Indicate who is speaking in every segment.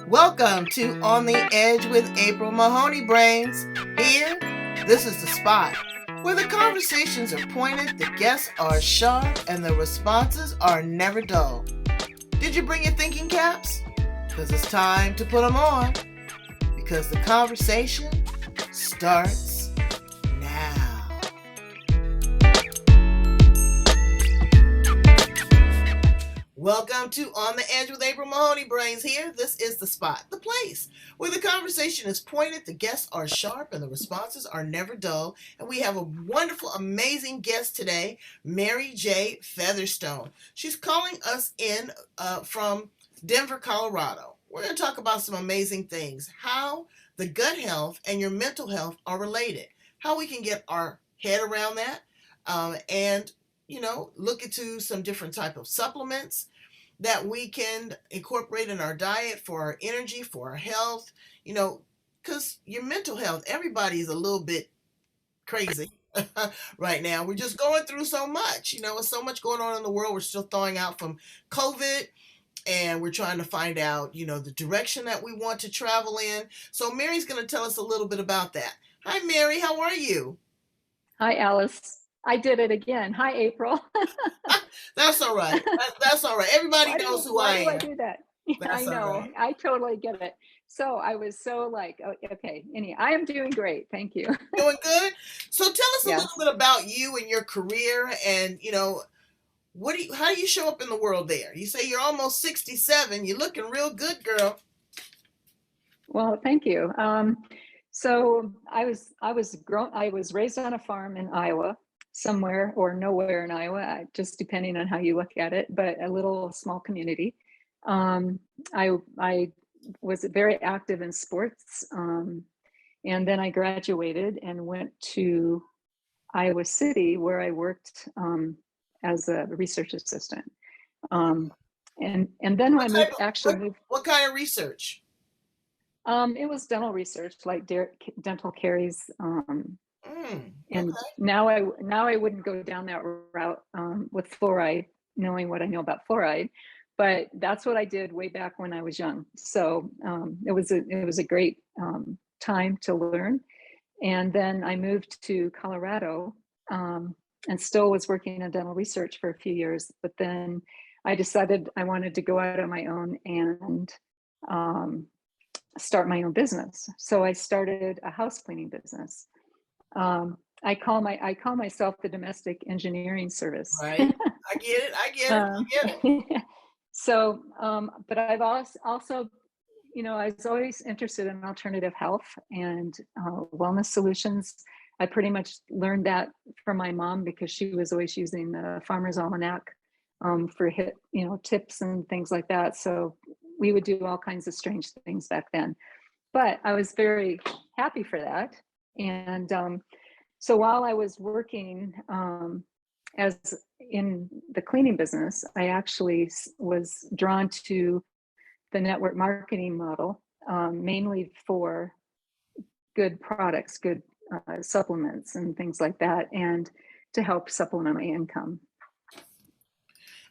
Speaker 1: Welcome to On the Edge with April Mahoney Brains. Here, this is the spot where the conversations are pointed, the guests are sharp, and the responses are never dull. Did you bring your thinking caps? Because it's time to put them on. Because the conversation starts now. Welcome to On the Edge with April Mahoney Brains here. This is the spot, the place where the conversation is pointed, the guests are sharp, and the responses are never dull. And we have a wonderful, amazing guest today, Mary J Featherstone. She's calling us in from Denver, Colorado. We're going to talk about some amazing things, how the gut health and your mental health are related, how we can get our head around that, and look into some different type of supplements that we can incorporate in our diet for our energy, for our health, because your mental health, everybody's a little bit crazy right now. We're just going through so much, with so much going on in the world. We're still thawing out from COVID and we're trying to find out, the direction that we want to travel in. So Mary's going to tell us a little bit about that. Hi, Mary. How are you?
Speaker 2: Hi, Alice. I did it again. Hi, April.
Speaker 1: That's all right. That's all right. Everybody knows who I
Speaker 2: Why do I
Speaker 1: am.
Speaker 2: do that? I
Speaker 1: That's all
Speaker 2: know.
Speaker 1: right.
Speaker 2: I totally get it. So I was so like, oh, okay. Anyway, I am doing great. Thank you.
Speaker 1: Doing good. So tell us a little
Speaker 2: Yes.
Speaker 1: bit about you and your career, and how do you show up in the world there? You say you're almost 67. You're looking real good, girl.
Speaker 2: Well, thank you. So I was raised on a farm in Iowa, somewhere or nowhere in Iowa, just depending on how you look at it, but a little small community. I was very active in sports. And then I graduated and went to Iowa City, where I worked as a research assistant. Um, and then
Speaker 1: What
Speaker 2: I
Speaker 1: type
Speaker 2: moved,
Speaker 1: of
Speaker 2: actually moved.
Speaker 1: what kind of research?
Speaker 2: It was dental research, like dental caries. And
Speaker 1: Okay.
Speaker 2: now I wouldn't go down that route with fluoride, knowing what I know about fluoride. But that's what I did way back when I was young. So it was a great time to learn. And then I moved to Colorado and still was working in dental research for a few years. But then I decided I wanted to go out on my own and um, start my own business. So I started a house cleaning business. I call myself the domestic engineering service.
Speaker 1: Right. I get it. I get it.
Speaker 2: um,
Speaker 1: I get it.
Speaker 2: but I've also, I was always interested in alternative health and wellness solutions. I pretty much learned that from my mom because she was always using the Farmer's Almanac for tips and things like that. So we would do all kinds of strange things back then. But I was very happy for that. And so while I was working as in the cleaning business, I actually was drawn to the network marketing model, mainly for good products, good supplements and things like that, and to help supplement my income.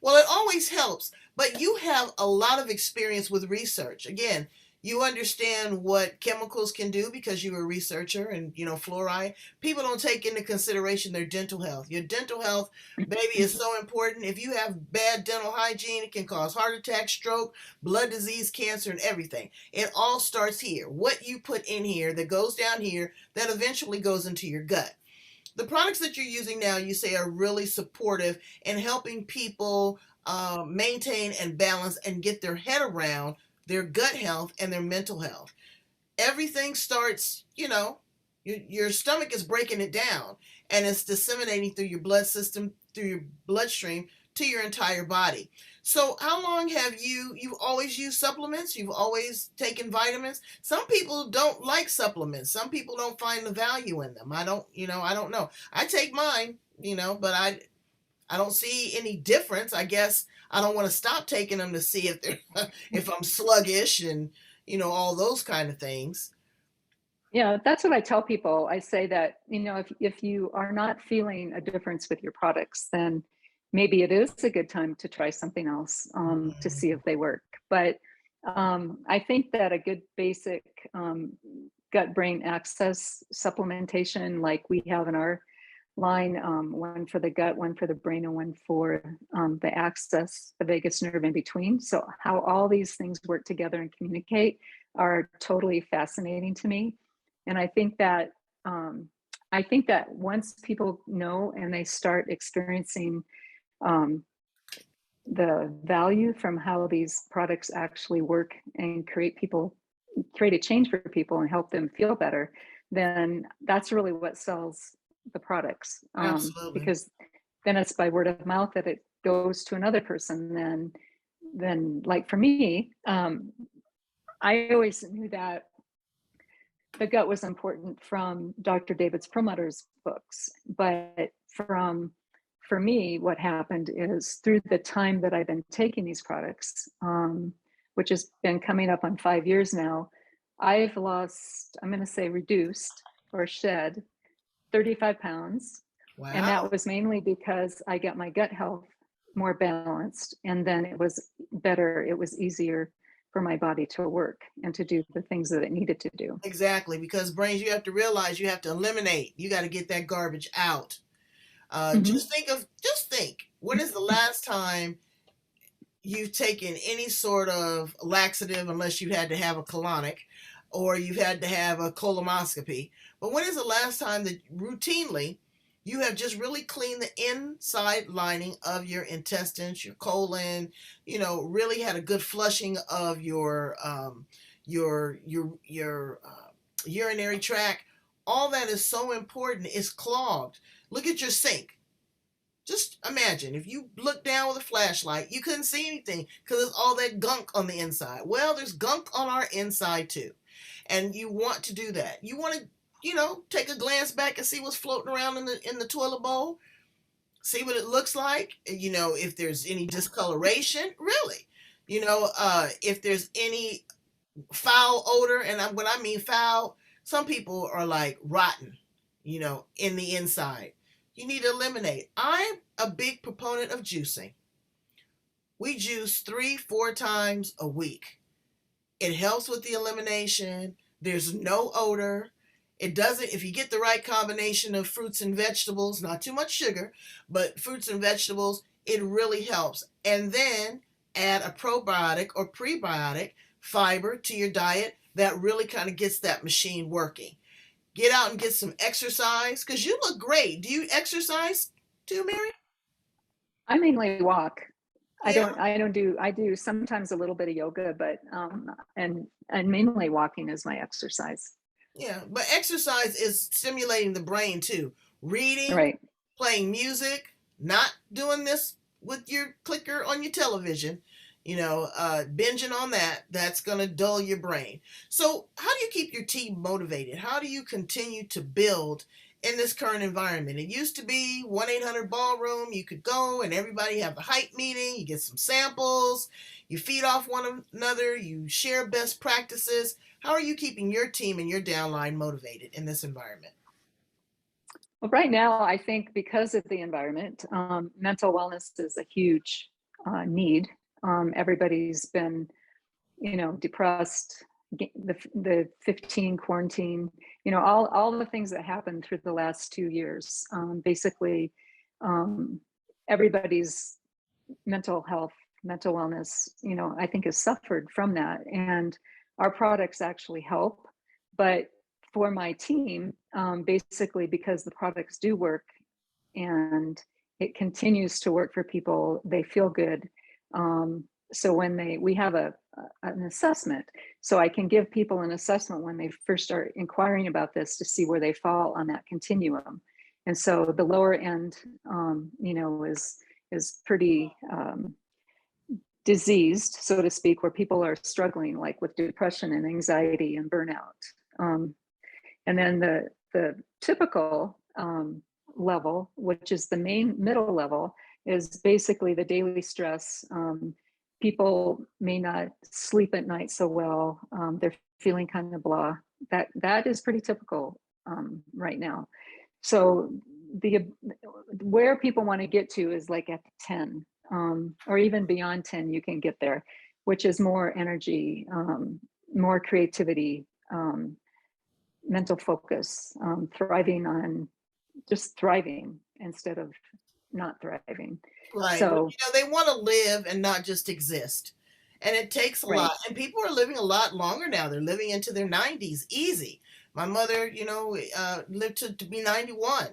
Speaker 1: Well, it always helps, but you have a lot of experience with research. Again, you understand what chemicals can do because you're a researcher and, fluoride. People don't take into consideration their dental health. Your dental health, baby, is so important. If you have bad dental hygiene, it can cause heart attack, stroke, blood disease, cancer, and everything. It all starts here. What you put in here that goes down here that eventually goes into your gut. The products that you're using now, you say, are really supportive in helping people maintain and balance and get their head around their gut health and their mental health. Everything starts, your stomach is breaking it down and it's disseminating through your blood system, through your bloodstream to your entire body. So how long have you've always used supplements? You've always taken vitamins? Some people don't like supplements. Some people don't find the value in them. I don't know. I take mine, but I don't see any difference. I guess I don't want to stop taking them to see if they're if I'm sluggish and all those kind of things.
Speaker 2: Yeah, that's what I tell people. I say that, if you are not feeling a difference with your products, then maybe it is a good time to try something else to see if they work. But I think that a good basic gut brain access supplementation, like we have in our line, one for the gut, one for the brain, and one for the access, the vagus nerve in between. So, how all these things work together and communicate are totally fascinating to me. And um, I think that once people know and they start experiencing um, the value from how these products actually work and create a change for people and help them feel better, then that's really what sells the products.
Speaker 1: Absolutely.
Speaker 2: Because then it's by word of mouth that it goes to another person. Then like for me, I always knew that the gut was important from Dr. David Perlmutter's books, but for me, what happened is through the time that I've been taking these products, which has been coming up on 5 years now, I've lost, I'm going to say reduced or shed 35 pounds. And that
Speaker 1: Wow.
Speaker 2: was mainly because I got my gut health more balanced. And then it was better, it was easier for my body to work and to do the things that it needed to do.
Speaker 1: Exactly. Because brains, you have to realize you have to eliminate. You got to get that garbage out.
Speaker 2: Mhm.
Speaker 1: Just think, when is the last time you've taken any sort of laxative, unless you had to have a colonic or you've had to have a colonoscopy? But when is the last time that routinely you have just really cleaned the inside lining of your intestines, your colon, really had a good flushing of your urinary tract? All that is so important. It's clogged. Look at your sink. Just imagine if you look down with a flashlight, you couldn't see anything because there's all that gunk on the inside. Well, there's gunk on our inside too. And you want to do that. You want to, take a glance back and see what's floating around in the toilet bowl, see what it looks like, if there's any discoloration, really. If there's any foul odor, and when I mean foul, some people are like rotten, in the inside. You need to eliminate. I'm a big proponent of juicing. We juice 3, 4 times a week. It helps with the elimination. There's no odor. It doesn't, if you get the right combination of fruits and vegetables, not too much sugar, but fruits and vegetables, it really helps. And then add a probiotic or prebiotic fiber to your diet that really kind of gets that machine working. Get out and get some exercise because you look great. Do you exercise too, Mary?
Speaker 2: I mainly walk.
Speaker 1: Yeah.
Speaker 2: I do sometimes a little bit of yoga, but and mainly walking is my exercise.
Speaker 1: Yeah, but exercise is stimulating the brain too. Reading,
Speaker 2: Right.
Speaker 1: playing music, not doing this with your clicker on your television, binging on that, that's going to dull your brain. So, how do you keep your team motivated? How do you continue to build in this current environment? It used to be 1-800 ballroom. You could go and everybody have a hype meeting, you get some samples, you feed off one another, you share best practices. How are you keeping your team and your downline motivated in this environment?
Speaker 2: Well, right now, I think because of the environment, mental wellness is a huge need. Everybody's been, depressed. The 15 quarantine, all the things that happened through the last 2 years. Basically, um, everybody's mental health, mental wellness, I think has suffered from that. And our products actually help. But for my team, basically, because the products do work and it continues to work for people, they feel good. So when we have an assessment, so I can give people an assessment when they first start inquiring about this to see where they fall on that continuum. And so the lower end, is pretty diseased, so to speak, where people are struggling, like with depression and anxiety and burnout. Um, and then the typical level, which is the main middle level, is basically the daily stress. People may not sleep at night so well. They're feeling kind of blah. That is pretty typical right now. So the where people want to get to is like at 10, or even beyond 10, you can get there, which is more energy, more creativity, mental focus, thriving on just thriving instead of not thriving.
Speaker 1: Right. Well,
Speaker 2: So,
Speaker 1: they want to live and not just exist. And it takes a lot.
Speaker 2: right,
Speaker 1: And people are living a lot longer now. They're living into their 90s easy. My mother, lived to be 91.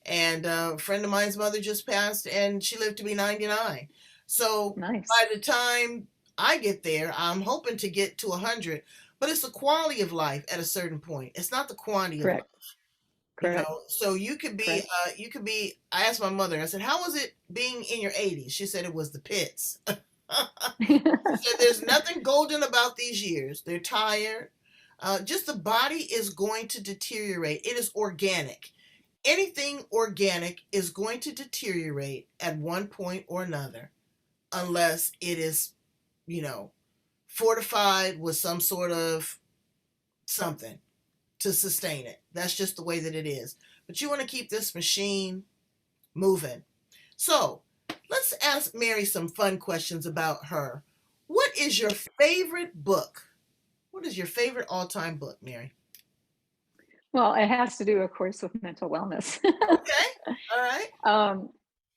Speaker 1: And a friend of mine's mother just passed and she lived to be 99. So
Speaker 2: nice,
Speaker 1: by the time I get there, I'm hoping to get to 100. But it's the quality of life at a certain point. It's not the quantity of life.
Speaker 2: correct, correct,
Speaker 1: So you could be,
Speaker 2: correct.
Speaker 1: I asked my mother, I said, how was it being in your 80s? She said it was the pits. She said, there's nothing golden about these years. They're tired. Just the body is going to deteriorate. It is organic. Anything organic is going to deteriorate at one point or another, unless it is, you know, fortified with some sort of something to sustain it. That's just the way that it is. But you want to keep this machine moving. So let's ask Mary some fun questions about her. What is your favorite book? What is your favorite all-time book, Mary?
Speaker 2: Well, it has to do, of course, with mental wellness.
Speaker 1: Okay. All right.
Speaker 2: um,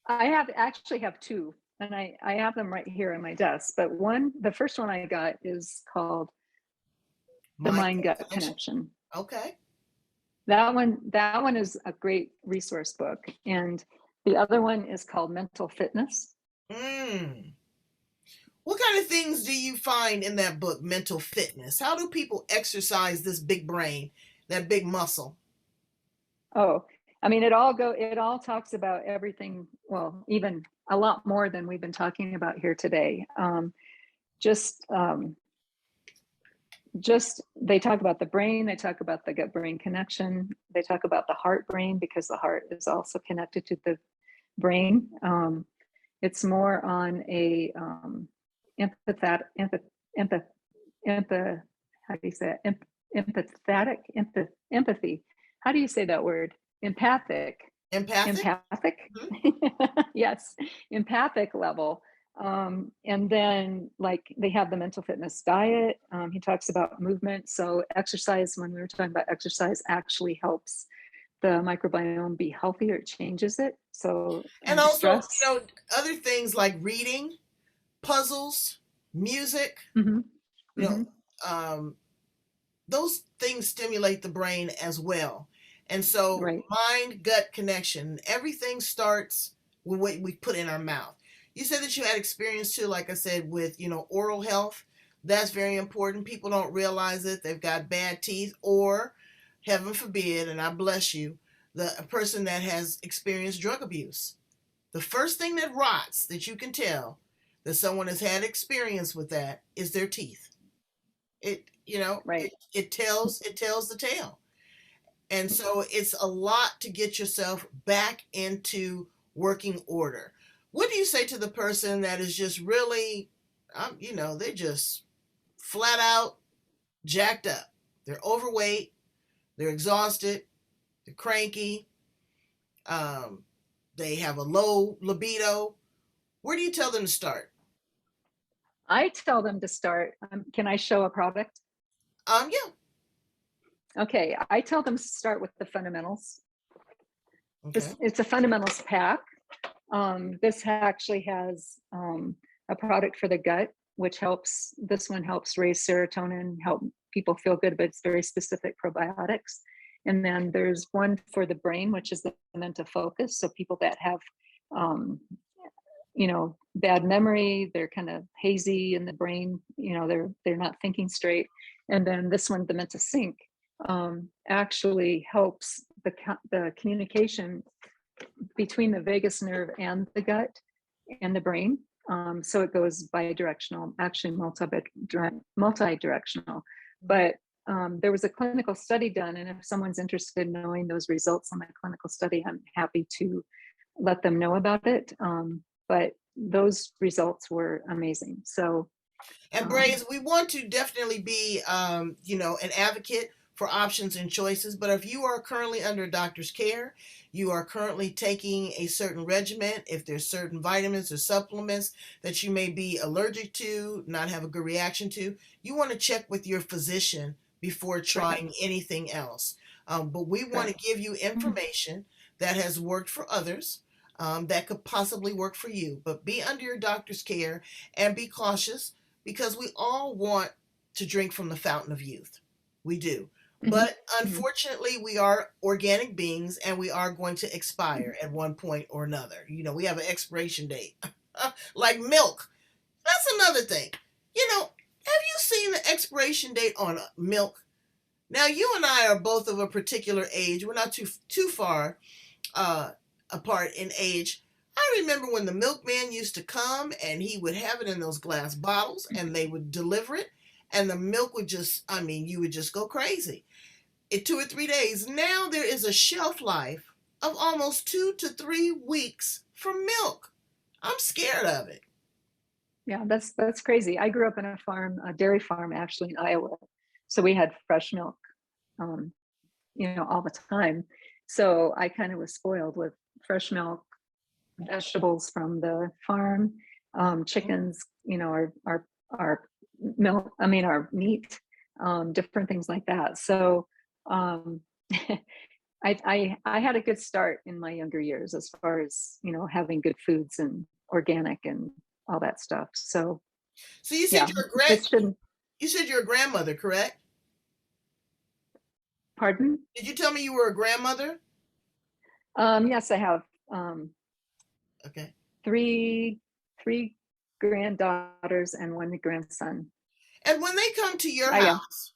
Speaker 2: I have actually have two, and I have them right here on my desk. But one, the first one I got is called The
Speaker 1: Mind
Speaker 2: Mind Gut
Speaker 1: connection.
Speaker 2: Connection.
Speaker 1: Okay.
Speaker 2: That one is a great resource book, and the other one is called Mental Fitness.
Speaker 1: Mm. What kind of things do you find in that book, Mental Fitness? How do people exercise this big brain, that big muscle?
Speaker 2: Oh, I mean, it all talks about everything. Well, even a lot more than we've been talking about here today. Just just they talk about the brain, they talk about the gut brain connection, they talk about the heart brain because the heart is also connected to the brain. It's more on a empathetic empath, empath, how do you say it? Empathetic empathy. How do you say that word? Empathic.
Speaker 1: Empathic?
Speaker 2: Empathic.
Speaker 1: Mhm.
Speaker 2: Yes, empathic level. And then, like, they have the mental fitness diet. He talks about movement. So exercise, when we were talking about exercise, actually helps the microbiome be healthier. It changes it. So,
Speaker 1: And
Speaker 2: and
Speaker 1: also,
Speaker 2: stress.
Speaker 1: other things like reading, puzzles, music,
Speaker 2: Hmm.
Speaker 1: you know,
Speaker 2: Hmm.
Speaker 1: um, those things stimulate the brain as well. And so,
Speaker 2: Right.
Speaker 1: mind gut connection, everything starts with what we put in our mouth. You said that you had experience too, like I said, with, oral health. That's very important. People don't realize it. They've got bad teeth, or heaven forbid, and I bless you, a person that has experienced drug abuse. The first thing that rots that you can tell that someone has had experience with that is their teeth. It you know
Speaker 2: Right.
Speaker 1: it tells the tale. And so it's a lot to get yourself back into working order. What do you say to the person that is just really, they're just flat out jacked up? They're overweight, they're exhausted, they're cranky, um, they have a low libido. Where do you tell them to start?
Speaker 2: I tell them to start. Can I show a product?
Speaker 1: Yeah.
Speaker 2: Okay. I tell them to start with the fundamentals.
Speaker 1: Okay.
Speaker 2: It's a fundamentals pack. This actually has a product for the gut, which helps. This one helps raise serotonin, help people feel good, but it's very specific probiotics. And then there's one for the brain, which is the mental focus. So people that have, um, bad memory, they're kind of hazy in the brain. They're not thinking straight. And then this one, the mental sync, actually helps the communication between the vagus nerve and the gut and the brain. So it goes bi-directional, actually multi-directional. But there was a clinical study done, and if someone's interested in knowing those results on the clinical study, I'm happy to let them know about it. But those results were amazing. So
Speaker 1: And
Speaker 2: um,
Speaker 1: Braze, we want to definitely be, an advocate for options and choices. But if you are currently under a doctor's care, you are currently taking a certain regimen, if there's certain vitamins or supplements that you may be allergic to, not have a good reaction to, you want to check with your physician before
Speaker 2: Right.
Speaker 1: trying anything else. But we want to
Speaker 2: Correct.
Speaker 1: give you information that has worked for others, that could possibly work for you. But be under your doctor's care and be cautious, because we all want to drink from the fountain of youth. We do.
Speaker 2: Hmm.
Speaker 1: But
Speaker 2: Hmm.
Speaker 1: unfortunately, we are organic beings and we are going to expire at one point or another. We have an expiration date, like milk. That's another thing. Have you seen the expiration date on milk? Now, you and I are both of a particular age. We're not too far uh, apart in age. I remember when the milkman used to come and he would have it in those glass bottles and they would deliver it, and the milk would just, I mean, you would just go crazy. In 2 or 3 days, now there is a shelf life of almost 2 to 3 weeks for milk. I'm scared of it.
Speaker 2: Yeah, that's crazy. I grew up in a farm, a dairy farm, actually in Iowa, so we had fresh milk, um, all the time. So I kind of was spoiled with fresh milk, vegetables from the farm, chickens, our milk. I mean, our meat, different things like that. So um, I had a good start in my younger years as far as having good foods and organic and all that stuff. So
Speaker 1: So you said
Speaker 2: yeah,
Speaker 1: you're a
Speaker 2: it's been.
Speaker 1: you said you're a grandmother, correct?
Speaker 2: Pardon?
Speaker 1: Did you tell me you were a grandmother?
Speaker 2: Yes, I have um,
Speaker 1: Okay.
Speaker 2: three three granddaughters and one grandson.
Speaker 1: And when they come to your
Speaker 2: I am.
Speaker 1: house,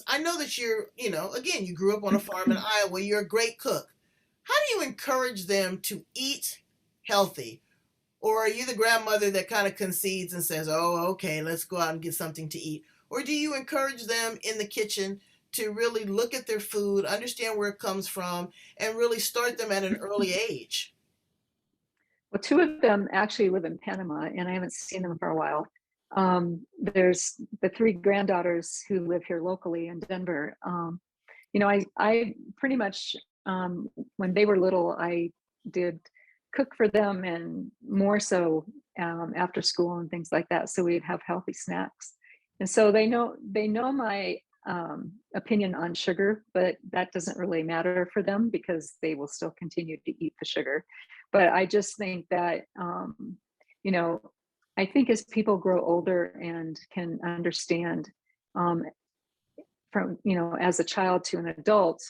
Speaker 1: I know that again, you grew up on a farm in Iowa, you're a great cook. How do you encourage them to eat healthy? Or are you the grandmother that kind of concedes and says, oh, okay, let's go out and get something to eat? Or do you encourage them in the kitchen to really look at their food, understand where it comes from, and really start them at an early age?
Speaker 2: Well, two of them actually live in Panama, and I haven't seen them for a while. There's the three granddaughters who live here locally in Denver. I pretty much, when they were little, I did cook for them, and more so after school and things like that. So we'd have healthy snacks, and so they know my opinion on sugar, but that doesn't really matter for them because they will still continue to eat the sugar. But I just think that you know, I think as people grow older and can understand, um, from as a child to an adult,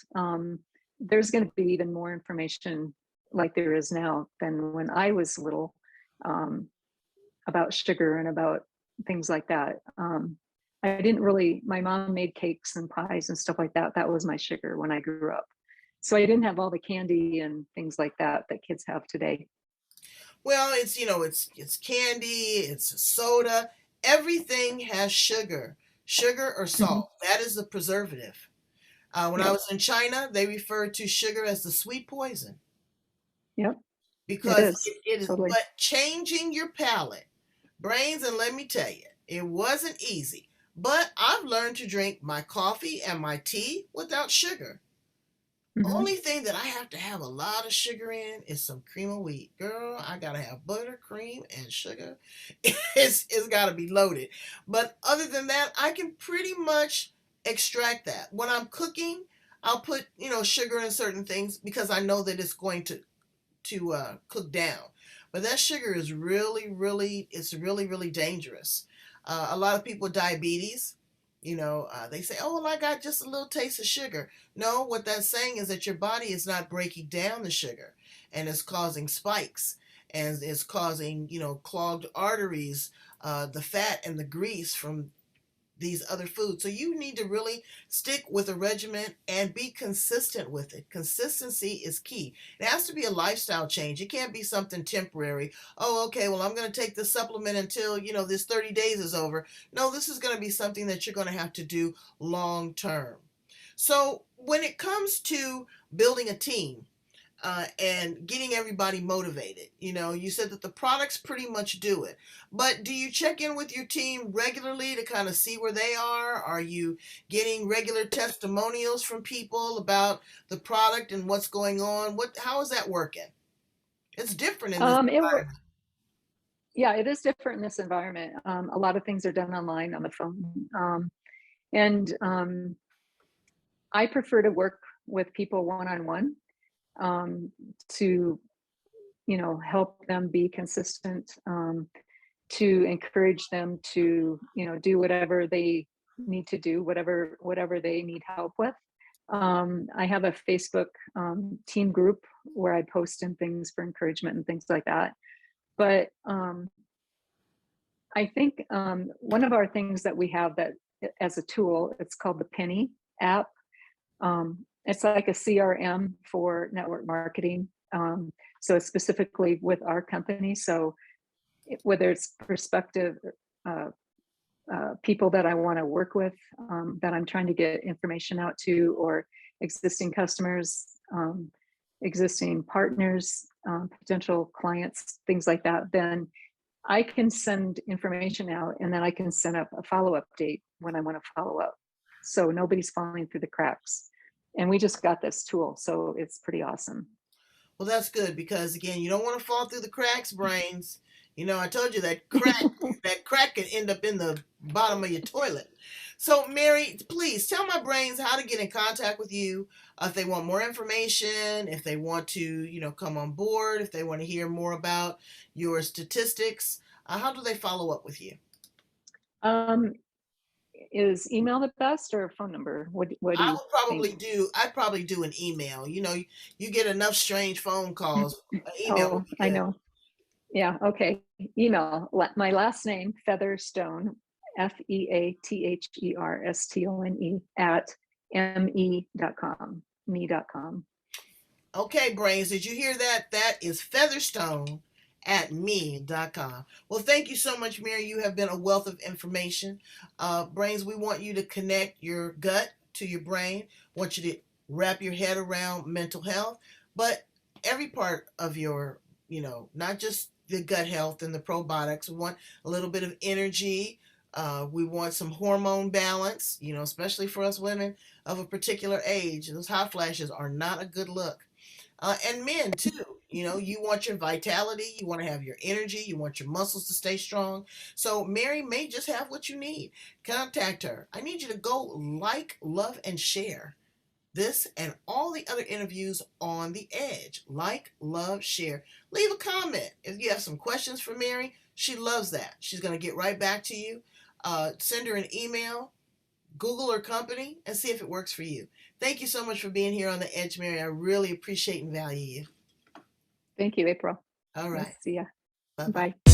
Speaker 2: there's going to be even more information like there is now than when I was little, um, about sugar and about things like that. I didn't really. My mom made cakes and pies and stuff like that. That was my sugar when I grew up. So I didn't have all the candy and things like that that kids have today.
Speaker 1: Well, it's candy, it's soda. Everything has sugar, sugar or
Speaker 2: Hmm.
Speaker 1: salt. That is the preservative. When I
Speaker 2: Yep.
Speaker 1: was in China, they referred to sugar as the sweet poison,
Speaker 2: Yep. It
Speaker 1: because
Speaker 2: is
Speaker 1: it is.
Speaker 2: totally.
Speaker 1: But changing your palate, brains, and let me tell you, it wasn't easy. But I've learned to drink my coffee and my tea without sugar.
Speaker 2: Hmm.
Speaker 1: Only thing that I have to have a lot of sugar in is some cream of wheat. Girl, I gotta have butter, cream, and sugar. It's gotta be loaded. But other than that, I can pretty much extract that. When I'm cooking, I'll put, sugar in certain things because I know that it's going to cook down. But that sugar is really, really, it's really, really dangerous. A lot of people with diabetes, they say, "Oh, well, I got just a little taste of sugar." No, what that's saying is that your body is not breaking down the sugar, and it's causing spikes, and it's causing, clogged arteries, the fat and the grease from these other foods. So you need to really stick with a regimen and be consistent with it. Consistency is key. It has to be a lifestyle change. It can't be something temporary. Oh, okay, well, I'm going to take this supplement until, this 30 days is over. No, this is going to be something that you're going to have to do long term. So when it comes to building a team, and getting everybody motivated. You said that the products pretty much do it, but do you check in with your team regularly to kind of see where they are? Are you getting regular testimonials from people about the product and what's going on? How is that working? It's different in this
Speaker 2: It were
Speaker 1: environment.
Speaker 2: Yeah, it is different in this environment. A lot of things are done online on the phone, and I prefer to work with people one on one, to help them be consistent, to encourage them to do whatever they need to do, whatever they need help with. I have a Facebook team group where I post in things for encouragement and things like that. But I think one of our things that we have that as a tool, it's called the Penny app. It's like a CRM for network marketing. So it's specifically with our company. So whether it's prospective uh, people that I want to work with, that I'm trying to get information out to, or existing customers, existing partners, potential clients, things like that, then I can send information out, and then I can send up a follow-up date when I want to follow up. So nobody's falling through the cracks. And we just got this tool, so it's pretty awesome.
Speaker 1: Well, that's good because again, you don't want to fall through the cracks, brains. I told you that crack can end up in the bottom of your toilet. So, Mary, please tell my brains how to get in contact with you if they want more information, if they want to, come on board, if they want to hear more about your statistics. How do they follow up with you?
Speaker 2: Um, is email the best or phone number? What do
Speaker 1: I
Speaker 2: you
Speaker 1: would
Speaker 2: think?
Speaker 1: probably do. I'd probably do an email. You get enough strange phone calls. An email would
Speaker 2: Oh,
Speaker 1: be
Speaker 2: I
Speaker 1: good.
Speaker 2: know. Yeah, okay. Email. My last name, Featherstone, Featherstone at me.com. Me.com.
Speaker 1: Okay, Brains, did you hear that? That is Featherstone at me.com. Well, thank you so much, Mary. You have been a wealth of information. Brains, we want you to connect your gut to your brain. Want you to wrap your head around mental health, but every part of your, not just the gut health and the probiotics. We want a little bit of energy. We want some hormone balance, especially for us women of a particular age. Those hot flashes are not a good look. And men too. You want your vitality, you want to have your energy, you want your muscles to stay strong. So Mary may just have what you need. Contact her. I need you to go like, love, and share this and all the other interviews on The Edge. Like, love, share. Leave a comment. If you have some questions for Mary, she loves that. She's going to get right back to you. Send her an email. Google her company and see if it works for you. Thank you so much for being here on The Edge, Mary. I really appreciate and value you.
Speaker 2: Thank you, April.
Speaker 1: All
Speaker 2: We'll
Speaker 1: right.
Speaker 2: see ya.
Speaker 1: Bye bye.
Speaker 2: Bye.